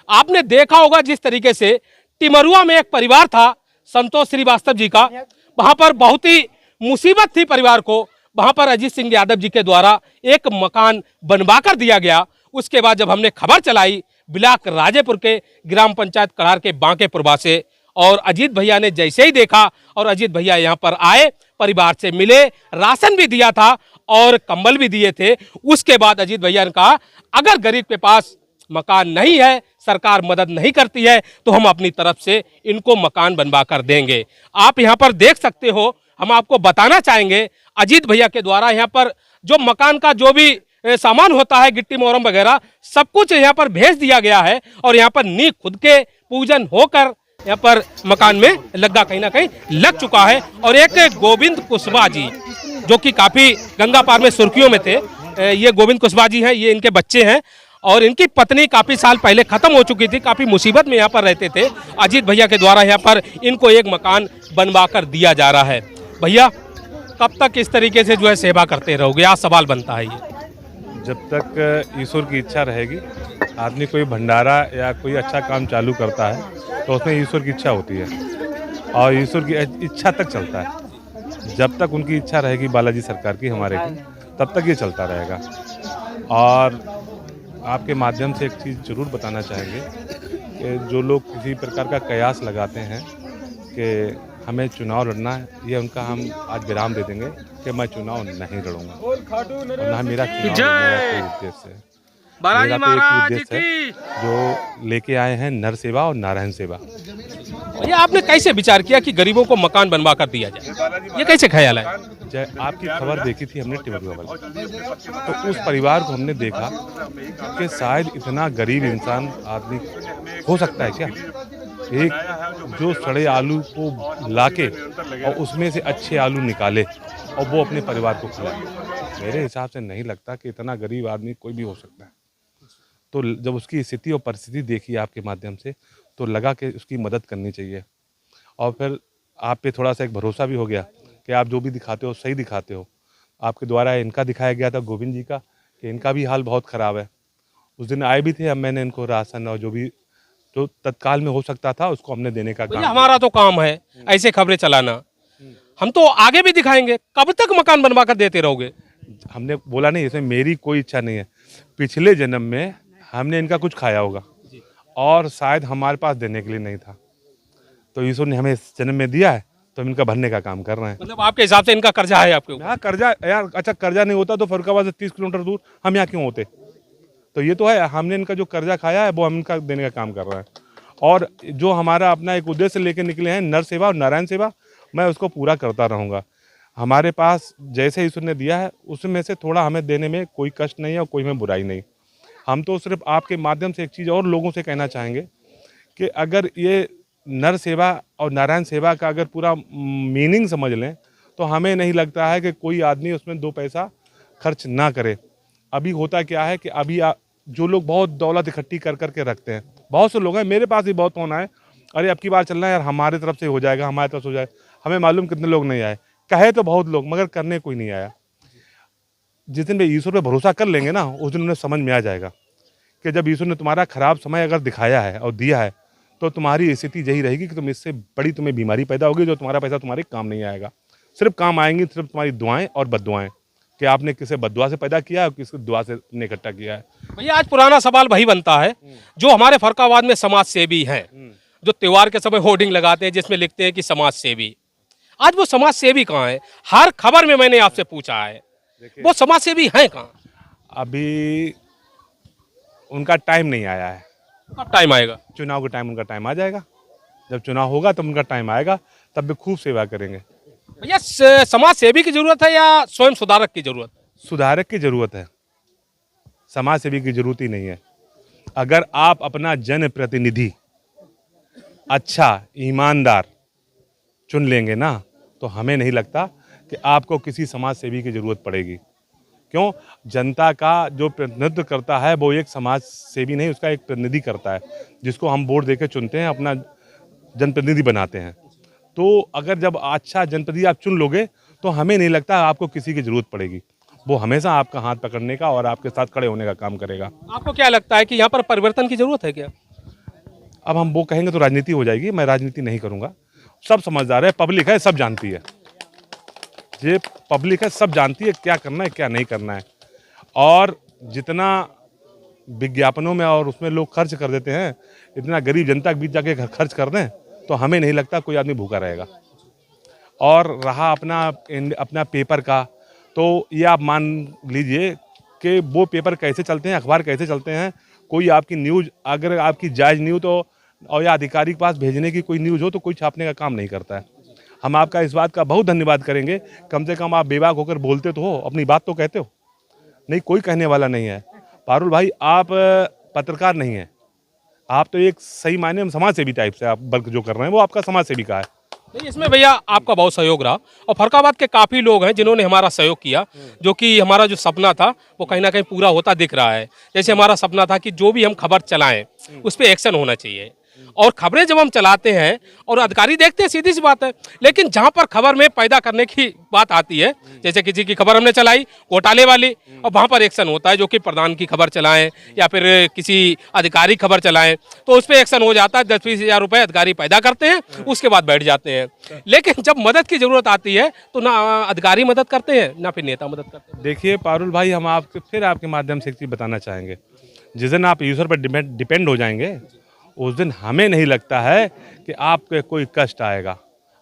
आपने देखा होगा जिस तरीके से टिमरुआ में एक परिवार था संतोष श्रीवास्तव जी का, वहां पर बहुत ही मुसीबत थी परिवार को। वहां पर अजीत सिंह यादव जी के द्वारा एक मकान बनवा कर दिया गया। उसके बाद जब हमने खबर चलाई ब्लॉक राजेपुर के ग्राम पंचायत कड़ार के बांकेपुरवा से, और अजीत भैया ने जैसे ही देखा और अजीत भैया यहाँ पर आए, परिवार से मिले, राशन भी दिया था और कंबल भी दिए थे। उसके बाद अजीत भैया ने कहा अगर गरीब के पास मकान नहीं है, सरकार मदद नहीं करती है, तो हम अपनी तरफ से इनको मकान बनवा कर देंगे। आप यहाँ पर देख सकते हो, हम आपको बताना चाहेंगे अजीत भैया के द्वारा यहाँ पर जो मकान का जो भी सामान होता है, गिट्टी मोरम वगैरह सब कुछ यहाँ पर भेज दिया गया है। और यहाँ पर नींव खुद के पूजन होकर यहाँ पर मकान में लगा कहीं ना कहीं लग चुका है। और एक गोविंद कुशवाहा जी जो कि काफी गंगा पार में सुर्खियों में थे, ये गोविंद कुशवाहा जी हैं, ये इनके बच्चे हैं और इनकी पत्नी काफी साल पहले खत्म हो चुकी थी, काफी मुसीबत में यहाँ पर रहते थे। अजीत भैया के द्वारा यहाँ पर इनको एक मकान बनवा कर दिया जा रहा है। भैया कब तक इस तरीके से जो है सेवा करते रहोगे, आज सवाल बनता है ये। जब तक ईश्वर की इच्छा रहेगी, आदमी कोई भंडारा या कोई अच्छा काम चालू करता है तो उसमें ईश्वर की इच्छा होती है और ईश्वर की इच्छा तक चलता है। जब तक उनकी इच्छा रहेगी बालाजी सरकार की, हमारे की, तब तक ये चलता रहेगा। और आपके माध्यम से एक चीज़ जरूर बताना चाहेंगे कि जो लोग किसी प्रकार का कयास लगाते हैं कि हमें चुनाव लड़ना है, ये उनका हम आज विराम दे देंगे कि मैं चुनाव नहीं लड़ूंगा और ना मेरा चुनाव मेरा कोई उद्देश्य है। मेरा तो एक उद्देश्य है जो लेके आए हैं नर सेवा और नारायण सेवा। ये आपने कैसे विचार किया कि गरीबों को मकान बनवा कर दिया जाए, ये कैसे ख्याल है? आपकी खबर देखी थी हमने टिमरुआ वाली, तो उस परिवार को हमने देखा कि शायद इतना गरीब इंसान आदमी हो सकता है क्या, एक जो सड़े आलू को लाके और उसमें से अच्छे आलू निकाले और वो अपने परिवार को खिलाए। मेरे हिसाब से नहीं लगता कि इतना गरीब आदमी कोई भी हो सकता है। तो जब उसकी स्थिति और परिस्थिति देखी आपके माध्यम से, तो लगा कि उसकी मदद करनी चाहिए। और फिर आप पे थोड़ा सा एक भरोसा भी हो गया कि आप जो भी दिखाते हो सही दिखाते हो। आपके द्वारा इनका दिखाया गया था गोविंद जी का कि इनका भी हाल बहुत ख़राब है। उस दिन आए भी थे, अब मैंने इनको राशन और जो भी जो तत्काल में हो सकता था उसको हमने देने का काम। हमारा तो काम है ऐसे खबरें चलाना, हम तो आगे भी दिखाएंगे। कब तक मकान बनवा कर देते रहोगे? हमने बोला नहीं, इसमें मेरी कोई इच्छा नहीं है। पिछले जन्म में हमने इनका कुछ खाया होगा और शायद हमारे पास देने के लिए नहीं था, तो ईश्वर ने हमें इस जन्म में दिया है तो हम इनका भरने का काम कर रहे हैं। मतलब आपके हिसाब से इनका कर्जा है आपके ऊपर? हाँ कर्जा यार, अच्छा कर्जा नहीं होता तो फरुखाबाद से 30 किलोमीटर दूर हम यहाँ क्यों होते? तो ये तो है, हमने इनका जो कर्जा खाया है वो हम इनका देने का काम कर रहे हैं। और जो हमारा अपना एक उद्देश्य लेके निकले हैं नर सेवा और नारायण सेवा, मैं उसको पूरा करता रहूँगा। हमारे पास जैसे ईश्वर ने दिया है उसमें से थोड़ा हमें देने में कोई कष्ट नहीं है और कोई में बुराई नहीं। हम तो सिर्फ आपके माध्यम से एक चीज़ और लोगों से कहना चाहेंगे कि अगर ये नर सेवा और नारायण सेवा का अगर पूरा मीनिंग समझ लें तो हमें नहीं लगता है कि कोई आदमी उसमें 2 पैसा खर्च ना करे। अभी होता क्या है कि अभी जो लोग बहुत दौलत इकट्ठी कर करके रखते हैं, बहुत से लोग हैं, मेरे पास भी बहुत फोन आए, अरे अब की बार चलना है यार, हमारे तरफ से हो जाएगा, हमारे तरफ से हो जाएगा। हमें मालूम कितने लोग नहीं आए, कहे तो बहुत लोग, मगर करने कोई नहीं आया। जिस दिन ईश्वर पे भरोसा कर लेंगे ना, उस दिन उन्हें समझ में आ जाएगा कि जब ईश्वर ने तुम्हारा खराब समय अगर दिखाया है और दिया है तो तुम्हारी स्थिति यही रहेगी कि तुम इससे बड़ी तुम्हें बीमारी पैदा होगी, जो तुम्हारा पैसा तुम्हारे काम नहीं आएगा। सिर्फ काम आएंगी सिर्फ तुम्हारी दुआएं और बद्दुआएं, कि आपने किसे बद्दुआ से पैदा किया है और किसकी दुआ से तुमने इकट्ठा किया है। भैया आज पुराना सवाल वही बनता है, जो हमारे फरुखाबाद में समाज सेवी हैं, जो त्योहार के समय होर्डिंग लगाते हैं जिसमें लिखते हैं कि समाज सेवी, आज वो समाज सेवी कहाँ है? हर खबर में मैंने आपसे पूछा है, वो समाज सेवी हैं कहाँ? अभी उनका टाइम नहीं आया है। कब टाइम आएगा? चुनाव का टाइम, उनका टाइम आ जाएगा। जब चुनाव होगा तब उनका टाइम आएगा, तब भी खूब सेवा करेंगे। भैया समाज सेवी की जरूरत है या स्वयं सुधारक की जरूरत? सुधारक की जरूरत है, समाज सेवी की जरूरत ही नहीं है। अगर आप अपना जनप्रतिनिधि अच्छा ईमानदार चुन लेंगे ना, तो हमें नहीं लगता कि आपको किसी समाज सेवी की जरूरत पड़ेगी। क्यों? जनता का जो प्रतिनिधित्व करता है वो एक समाज सेवी नहीं, उसका एक प्रतिनिधि करता है, जिसको हम वोट देकर चुनते हैं, अपना जनप्रतिनिधि बनाते हैं। तो अगर जब अच्छा जनप्रतिनिधि आप चुन लोगे तो हमें नहीं लगता आपको किसी की जरूरत पड़ेगी। वो हमेशा आपका हाथ पकड़ने का और आपके साथ खड़े होने का काम करेगा। आपको क्या लगता है कि यहाँ पर परिवर्तन की जरूरत है क्या? अब हम वो कहेंगे तो राजनीति हो जाएगी, मैं राजनीति नहीं करूँगा। सब समझदार है, पब्लिक है, सब जानती है, ये पब्लिक है, सब जानती है क्या करना है क्या नहीं करना है। और जितना विज्ञापनों में और उसमें लोग खर्च कर देते हैं, इतना गरीब जनता के बीच जाके खर्च कर दें तो हमें नहीं लगता कोई आदमी भूखा रहेगा। और रहा अपना पेपर का, तो ये आप मान लीजिए कि वो पेपर कैसे चलते हैं, अखबार कैसे चलते हैं। कोई आपकी न्यूज़ अगर आपकी जायज़ न्यूज़ तो और या अधिकारी के पास भेजने की कोई न्यूज़ हो तो कोई छापने का काम नहीं करता है। हम आपका इस बात का बहुत धन्यवाद करेंगे, कम से कम आप बेबाक होकर बोलते तो हो, अपनी बात तो कहते हो। नहीं, कोई कहने वाला नहीं है। पारुल भाई, आप पत्रकार नहीं हैं, आप तो एक सही मायने में समाज सेवी टाइप से आप वर्क जो कर रहे हैं वो आपका समाज सेवी का है। नहीं, इसमें भैया आपका बहुत सहयोग रहा और फरकाबाद के काफ़ी लोग हैं जिन्होंने हमारा सहयोग किया, जो कि हमारा जो सपना था वो कहीं ना कहीं पूरा होता दिख रहा है। जैसे हमारा सपना था कि जो भी हम खबर चलाएं उस पर एक्शन होना चाहिए, और खबरें जब हम चलाते हैं और अधिकारी देखते हैं, सीधी सी बात है, लेकिन जहां पर खबर में पैदा करने की बात आती है, जैसे किसी की खबर हमने चलाई घोटाले वाली, और वहां पर एक्शन होता है, जो कि प्रधान की खबर चलाएं या फिर किसी अधिकारी खबर चलाएं तो उस पर एक्शन हो जाता है। 10-20 हज़ार रुपये अधिकारी पैदा करते हैं, उसके बाद बैठ जाते हैं। लेकिन जब मदद की जरूरत आती है तो ना अधिकारी मदद करते हैं ना फिर नेता मदद करते हैं। देखिए पारुल भाई, हम आपके फिर आपके माध्यम से एक चीज़ बताना चाहेंगे। जिस दिन आप ईश्वर पर डिपेंड हो जाएंगे उस दिन हमें नहीं लगता है कि आपके कोई कष्ट आएगा।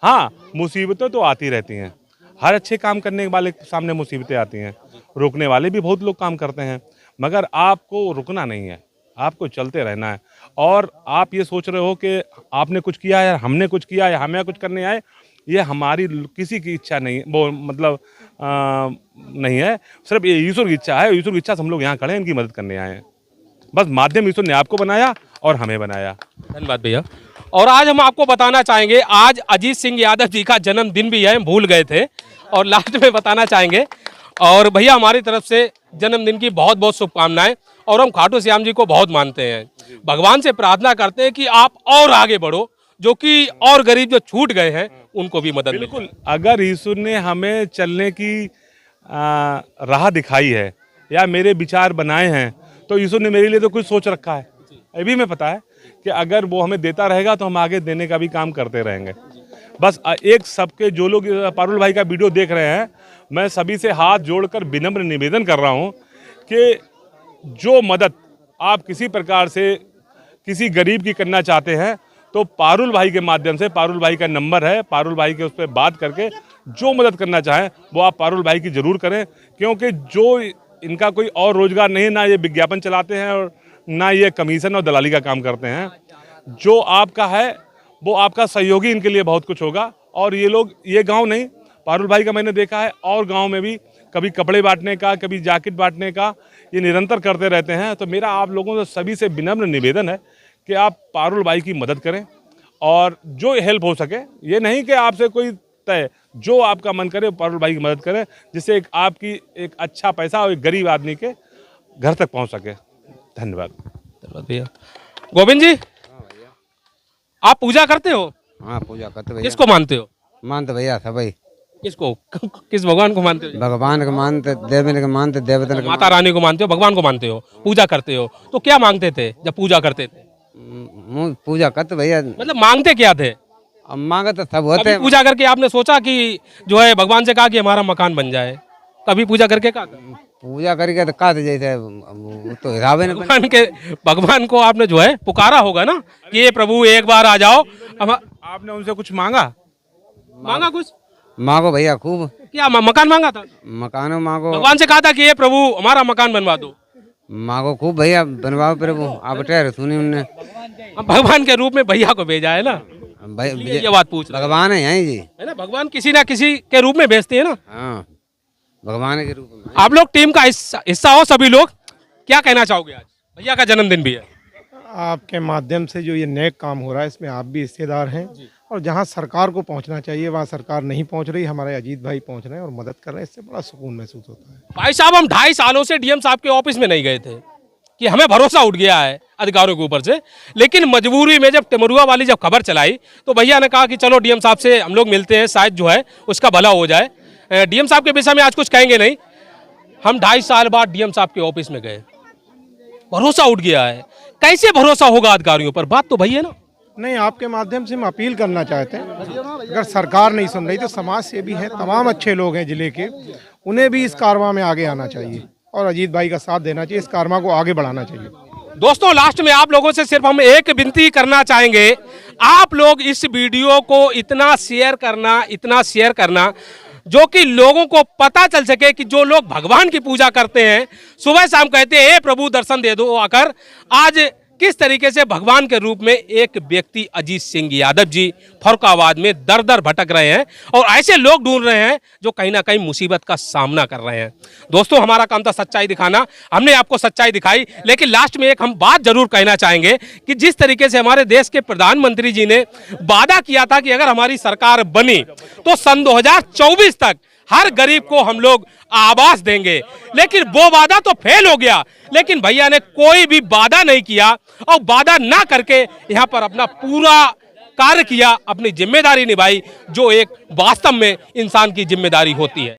हाँ, मुसीबतें तो आती रहती हैं, हर अच्छे काम करने वाले के सामने मुसीबतें आती हैं, रोकने वाले भी बहुत लोग काम करते हैं, मगर आपको रुकना नहीं है, आपको चलते रहना है। और आप ये सोच रहे हो कि आपने कुछ किया है, हमने कुछ किया है, हमें कुछ करने आए, ये हमारी किसी की इच्छा नहीं, वो मतलब नहीं है, सिर्फ ये ईश्वर की इच्छा है। ईश्वर की इच्छा से हम लोग यहाँ खड़े हैं, इनकी मदद करने आए हैं। बस माध्यम ईश्वर ने आपको बनाया और हमें बनाया। धन्यवाद भैया। और आज हम आपको बताना चाहेंगे, आज अजीत सिंह यादव जी का जन्मदिन भी है, हम भूल गए थे, और लास्ट में बताना चाहेंगे। और भैया हमारी तरफ से जन्मदिन की बहुत बहुत शुभकामनाएं, और हम खाटू श्याम जी को बहुत मानते हैं, भगवान से प्रार्थना करते हैं कि आप और आगे बढ़ो, जो कि और गरीब जो छूट गए हैं उनको भी मदद बिल्कुल। अगर ईश्वर ने हमें चलने की राह दिखाई है या मेरे विचार बनाए हैं तो ईश्वर ने मेरे लिए तो कुछ सोच रखा है। ये भी मैं पता है कि अगर वो हमें देता रहेगा तो हम आगे देने का भी काम करते रहेंगे। बस एक सबके जो लोग पारुल भाई का वीडियो देख रहे हैं, मैं सभी से हाथ जोड़कर विनम्र निवेदन कर रहा हूं कि जो मदद आप किसी प्रकार से किसी गरीब की करना चाहते हैं तो पारुल भाई के माध्यम से, पारुल भाई का नंबर है, पारुल भाई के उस पर बात करके जो मदद करना चाहें वो आप पारुल भाई की ज़रूर करें। क्योंकि जो इनका कोई और रोजगार नहीं, ना ये विज्ञापन चलाते हैं और ना ये कमीशन और दलाली का काम करते हैं। जो आपका है वो आपका सहयोगी इनके लिए बहुत कुछ होगा। और ये लोग, ये गांव नहीं, पारुल भाई का मैंने देखा है और गांव में भी कभी कपड़े बांटने का, कभी जैकेट बांटने का, ये निरंतर करते रहते हैं। तो मेरा आप लोगों से सभी से विनम्र निवेदन है कि आप पारुल भाई की मदद करें और जो हेल्प हो सके, ये नहीं कि आपसे कोई तय, जो आपका मन करे पारुल भाई की मदद करें, जिससे आपकी एक अच्छा पैसा और एक गरीब आदमी के घर तक पहुंच सके। धन्यवाद। धन्यवाद भैया। गोविंद जी, आप पूजा करते हो? हाँ, पूजा करते भैया। किसको मानते हो? मानते भैया सभी। किसको? किस भगवान को मानते हो? भगवान को मानते, देवी को मानते, देवता को माता रानी को मानते हो, भगवान को मानते हो, पूजा करते हो। तो क्या मांगते थे जब पूजा करते थे? पूजा करते भैया। मतलब मांगते क्या थे? अब मांगे तो सब होते कभी पूजा करके आपने सोचा कि जो है भगवान से कहा कि हमारा मकान बन जाए? कभी पूजा करके कहा? पूजा करके तो कहा जैसे तो हिसाब भगवान को आपने जो है पुकारा होगा ना कि ये प्रभु एक बार आ जाओ। आपने उनसे कुछ मांगा? मांगा कुछ? मांगो भैया खूब। क्या मकान मांगा था? मकानो मांगो। भगवान से कहा था कि ये प्रभु हमारा मकान बनवा दो? मांगो खूब भैया, बनवाओ प्रभु। आप ठहर सुनी उनने भगवान के रूप में भैया को भेजा है ना, ये बात पूछ रहे भगवान है जी, है ना। भगवान किसी ना किसी के रूप में भेजते हैं ना। हाँ, भगवान के रूप में। आप लोग टीम का हिस्सा हो, सभी लोग, क्या कहना चाहोगे? आज भैया का जन्मदिन भी है, आपके माध्यम से जो ये नेक काम हो रहा है इसमें आप भी हिस्सेदार हैं। और जहां सरकार को पहुंचना चाहिए वहां सरकार नहीं पहुंच रही, हमारे अजीत भाई पहुंच रहे हैं और मदद कर रहे हैं, इससे बड़ा सुकून महसूस होता है। भाई साहब, हम 2.5 सालों से डीएम साहब के ऑफिस में नहीं गए थे कि हमें भरोसा उठ गया है अधिकारियों के ऊपर से, लेकिन मजबूरी में जब टिमरुआ वाली जब खबर चलाई तो भैया ने कहा कि चलो डीएम साहब से हम लोग मिलते हैं, शायद जो है उसका भला हो जाए। डीएम साहब के विषय में आज कुछ कहेंगे नहीं, हम 2.5 साल बाद डीएम साहब के ऑफिस में गए, भरोसा उठ गया है कैसे भरोसा होगा अधिकारियों पर? बात तो भई है ना। नहीं, आपके माध्यम से हम अपील करना चाहते हैं, अगर सरकार नहीं सुन रही तो समाज सेवी हैं, तमाम अच्छे लोग हैं जिले के, उन्हें भी इस कारवां में आगे आना चाहिए और अजीत भाई का साथ देना चाहिए, इस कारवां को आगे बढ़ाना चाहिए। दोस्तों, लास्ट में आप लोगों से सिर्फ हम एक विनती करना चाहेंगे, आप लोग इस वीडियो को इतना शेयर करना जो कि लोगों को पता चल सके कि जो लोग भगवान की पूजा करते हैं, सुबह शाम कहते हैं हे प्रभु दर्शन दे दो आकर, आज किस तरीके से भगवान के रूप में एक व्यक्ति अजीत सिंह यादव जी फर्रुखाबाद में दर दर भटक रहे हैं और ऐसे लोग ढूंढ रहे हैं जो कहीं ना कहीं मुसीबत का सामना कर रहे हैं। दोस्तों, हमारा काम था सच्चाई दिखाना, हमने आपको सच्चाई दिखाई, लेकिन लास्ट में एक हम बात जरूर कहना चाहेंगे कि जिस तरीके से हमारे देश के प्रधानमंत्री जी ने वादा किया था कि अगर हमारी सरकार बनी तो सन 2024 तक हर गरीब को हम लोग आवास देंगे, लेकिन वो वादा तो फेल हो गया। लेकिन भैया ने कोई भी वादा नहीं किया और वादा ना करके यहाँ पर अपना पूरा कार्य किया, अपनी जिम्मेदारी निभाई, जो एक वास्तव में इंसान की जिम्मेदारी होती है।